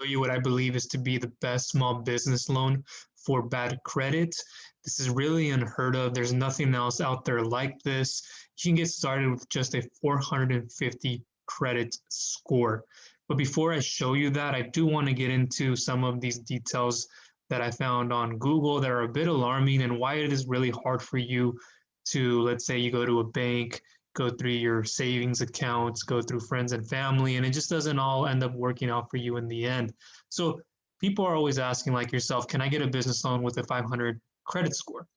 show you what I believe is to be the best small business loan for bad credit. This is really unheard of. There's nothing else out there like this. You can get started with just a 450 credit score. But before I show you that, I do want to get into some of these details that I found on Google that are a bit alarming and why it is really hard for you to, let's say you go to a bank, go through your savings accounts, go through friends and family, and it just doesn't all end up working out for you in the end. So people are always asking like yourself, can I get a business loan with a 500 credit score?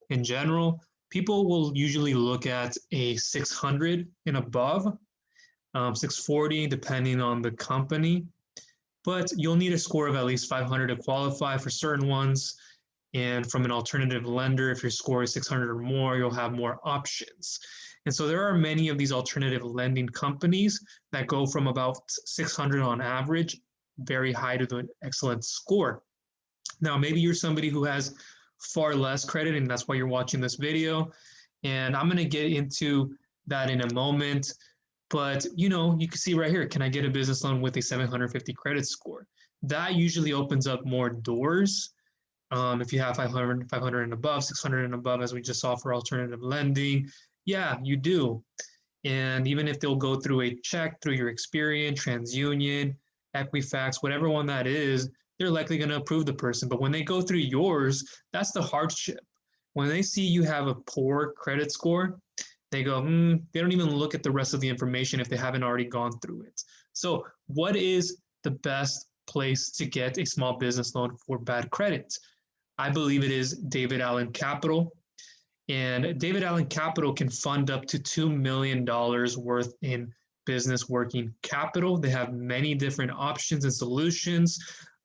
In general, people will usually look at a 600 and above, 640 depending on the company, but you'll need a score of at least 500 to qualify for certain ones. And from an alternative lender, if your score is 600 or more, you'll have more options. And so there are many of these alternative lending companies that go from about 600 on average, very high to the excellent score. Now, maybe you're somebody who has far less credit, and that's why you're watching this video. And I'm going to get into that in a moment. But, you know, you can see right here, can I get a business loan with a 750 credit score? That usually opens up more doors. If you have 500 and above, 600 and above, as we just saw for alternative lending, yeah, you do. And even if they'll go through a check through your Experian, TransUnion, Equifax, whatever one that is, they're likely going to approve the person. But when they go through yours, that's the hardship. When they see you have a poor credit score, they go, they don't even look at the rest of the information if they haven't already gone through it. So what is the best place to get a small business loan for bad credit? I believe it is David Allen Capital. And David Allen Capital can fund up to $2 million worth in business working capital. They have many different options and solutions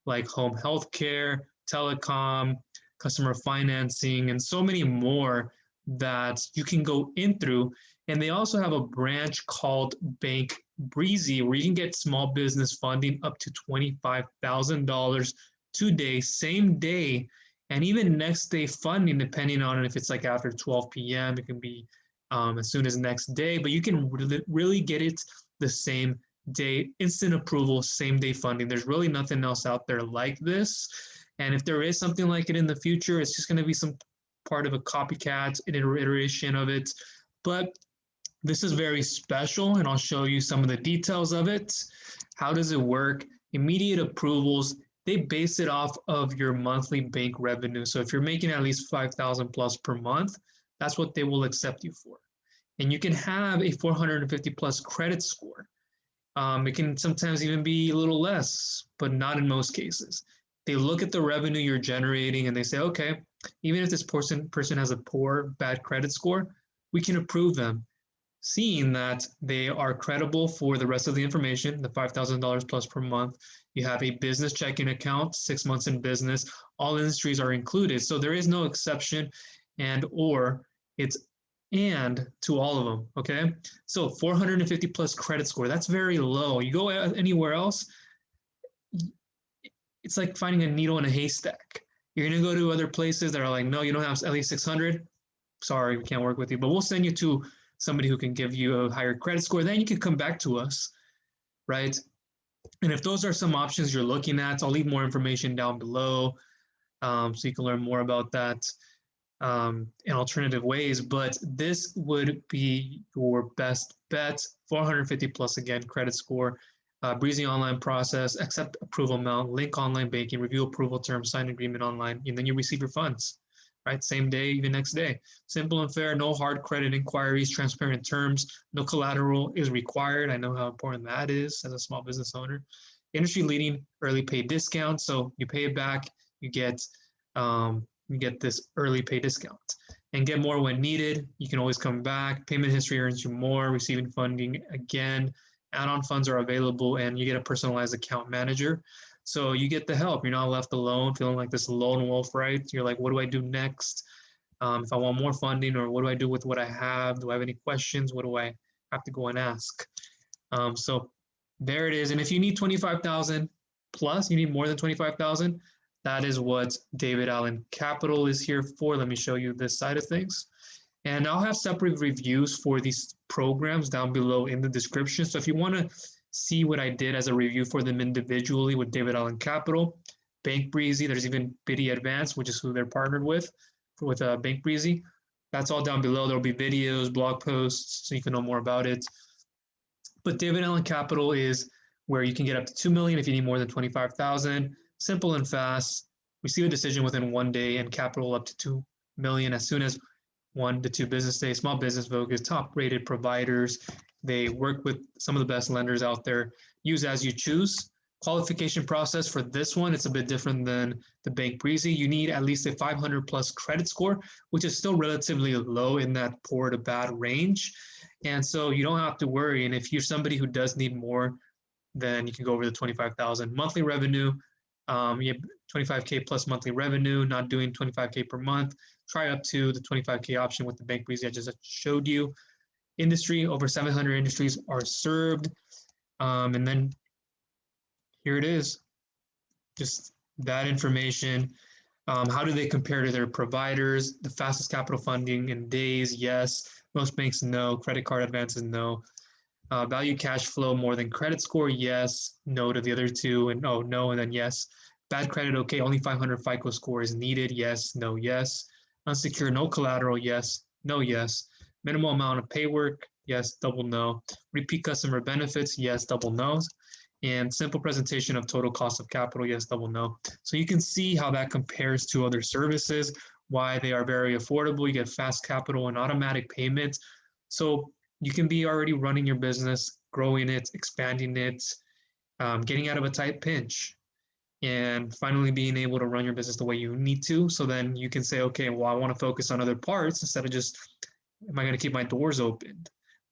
like home health care, telecom, customer financing, and so many more that you can go in through. And they also have a branch called Bank Breezy where you can get small business funding up to $25,000 today, same day, and even next day funding, depending on if it's like after 12 p.m., it can be as soon as next day, but you can really get it the same day, instant approval, same day funding. There's really nothing else out there like this. And if there is something like it in the future, it's just going to be some part of a copycat, an iteration of it. But this is very special, and I'll show you some of the details of it. How does it work? Immediate approvals. They base it off of your monthly bank revenue. So if you're making at least $5,000 plus per month, that's what they will accept you for. And you can have a 450 plus credit score. It can sometimes even be a little less, but not in most cases. They look at the revenue you're generating and they say, okay, even if this person has a poor, bad credit score, we can approve them, seeing that they are credible for the rest of the information, the $5,000 plus per month. You have a business checking account, 6 months in business, all industries are included. So there is no exception and or, it's and to all of them, okay? So 450 plus credit score, that's very low. You go anywhere else, it's like finding a needle in a haystack. You're gonna go to other places that are like, no, you don't have at least 600. Sorry, we can't work with you, but we'll send you to somebody who can give you a higher credit score. Then you can come back to us, right? And if those are some options you're looking at, I'll leave more information down below so you can learn more about that in alternative ways. But this would be your best bet. 450 plus, again, credit score. Breezy online process, accept approval amount, link online banking, review approval terms, sign agreement online, and then you receive your funds, right? Same day, even next day. Simple and fair, no hard credit inquiries, transparent terms, no collateral is required. I know how important that is as a small business owner. Industry leading early pay discount. So you pay it back, you get this early pay discount and get more when needed. You can always come back. Payment history earns you more, receiving funding again. Add-on funds are available and you get a personalized account manager. So you get the help. You're not left alone, feeling like this lone wolf, right? You're like, what do I do next? If I want more funding, or what do I do with what I have? Do I have any questions? What do I have to go and ask? So there it is. And if you need 25,000 plus, you need more than 25,000, that is what David Allen Capital is here for. Let me show you this side of things. And I'll have separate reviews for these programs down below in the description. So if you want to see what I did as a review for them individually with David Allen Capital, Bank Breezy. There's even Biddy Advance, which is who they're partnered with Bank Breezy. That's all down below. There'll be videos, blog posts, so you can know more about it. But David Allen Capital is where you can get up to 2 million if you need more than 25,000. Simple and fast. Receive a decision within 1 day and capital up to 2 million as soon as 1 to 2 business days. Small business focus, top rated providers. They work with some of the best lenders out there. Use as you choose. Qualification process for this one, it's a bit different than the Bank Breezy. You need at least a 500 plus credit score, which is still relatively low in that poor to bad range. And so you don't have to worry. And if you're somebody who does need more, then you can go over the 25,000 monthly revenue. You have 25K plus monthly revenue, not doing 25K per month. Try up to the 25K option with the Bank Breezy I just showed you. Industry, over 700 industries are served. And then here it is, just that information. How do they compare to their providers? The fastest capital funding in days, yes. Most banks, no. Credit card advances, no. Value cash flow more than credit score, yes. No to the other two, and oh, no, and then yes. Bad credit, okay. Only 500 FICO score is needed, yes, no, yes. Unsecured, no collateral, yes, no, yes. Minimal amount of pay work, yes, double no. Repeat customer benefits, yes, double no's. And simple presentation of total cost of capital, yes, double no. So you can see how that compares to other services, why they are very affordable. You get fast capital and automatic payments. So you can be already running your business, growing it, expanding it, getting out of a tight pinch, and finally being able to run your business the way you need to. So then you can say, okay, well, I want to focus on other parts instead of just, am I going to keep my doors open?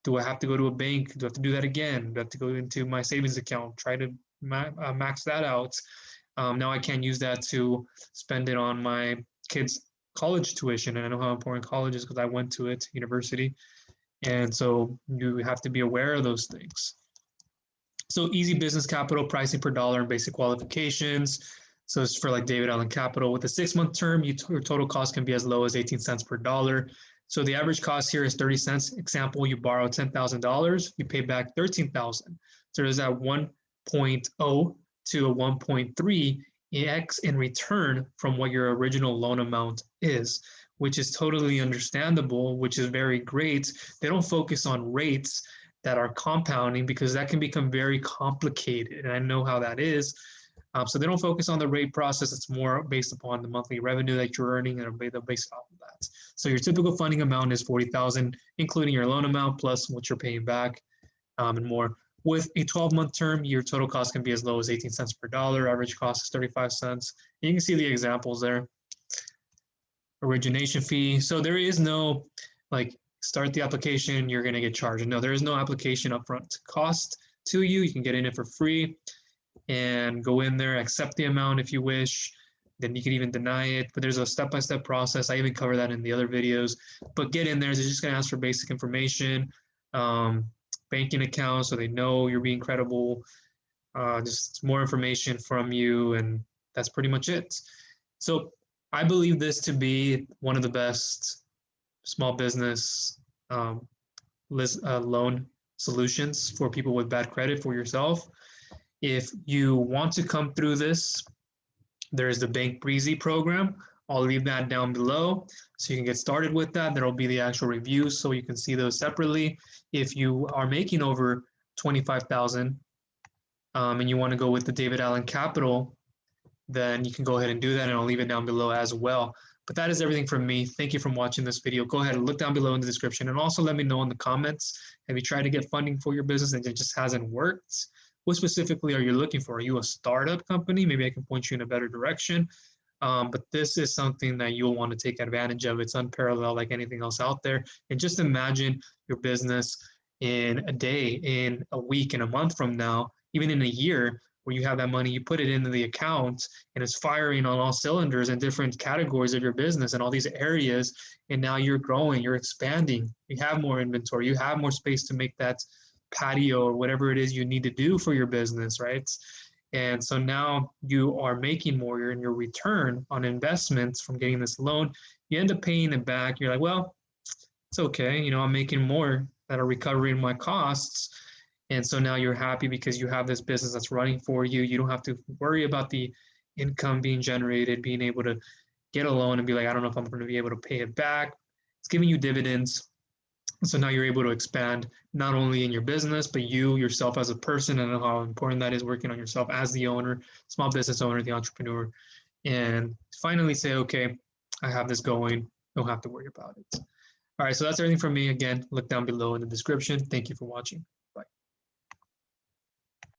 Do I have to go to a bank? Do I have to do that again? Do I have to go into my savings account, try to max that out? Now I can't use that to spend it on my kids' college tuition. And I know how important college is because I went to it, university. And so you have to be aware of those things. So easy business capital, pricing per dollar, and basic qualifications. So it's for like David Allen Capital. With a 6-month term, your total cost can be as low as 18 cents per dollar. So the average cost here is 30 cents. Example, you borrow $10,000, you pay back 13,000. So there's that 1.0 to a 1.3x in return from what your original loan amount is, which is totally understandable, which is very great. They don't focus on rates that are compounding because that can become very complicated. And I know how that is. So they don't focus on the rate process. It's more based upon the monthly revenue that you're earning, and they'll base it off of that. So your typical funding amount is 40,000, including your loan amount plus what you're paying back, and more. With a 12-month term, your total cost can be as low as 18 cents per dollar. Average cost is 35 cents. You can see the examples there. Origination fee. So there is no like start the application, you're going to get charged. No, there is no application upfront cost to you. You can get in it for free and go in there, accept the amount if you wish. Then you can even deny it, but there's a step-by-step process. I even cover that in the other videos. But get in there. They're just going to ask for basic information, banking account, so they know you're being credible. Just more information from you, and that's pretty much it. So I believe this to be one of the best small business loan solutions for people with bad credit for yourself. If you want to come through this, there's the Bank Breezy program. I'll leave that down below so you can get started with that. There'll be the actual reviews so you can see those separately. If you are making over 25,000 and you want to go with the David Allen Capital, then you can go ahead and do that, and I'll leave it down below as well. But that is everything from me. Thank you for watching this video. Go ahead and look down below in the description, and also let me know in the comments, have you tried to get funding for your business and it just hasn't worked? What specifically are you looking for? Are you a startup company? Maybe I can point you in a better direction. But this is something that you'll want to take advantage of. It's unparalleled like anything else out there. And just imagine your business in a day, in a week, in a month from now, even in a year, where you have that money, you put it into the account and it's firing on all cylinders in different categories of your business and all these areas. And now you're growing, you're expanding, you have more inventory, you have more space to make that patio or whatever it is you need to do for your business, right? And so now you are making more, and your return on investments from getting this loan, you end up paying it back. You're like, well, it's okay. I'm making more that are recovering my costs. And so now you're happy because you have this business that's running for you. You don't have to worry about the income being generated, being able to get a loan and be like, I don't know if I'm going to be able to pay it back. It's giving you dividends. So now you're able to expand not only in your business, but you yourself as a person. And how important that is working on yourself as the owner, small business owner, the entrepreneur, and finally say, okay, I have this going. Don't have to worry about it. All right, so that's everything from me. Again, look down below in the description. Thank you for watching.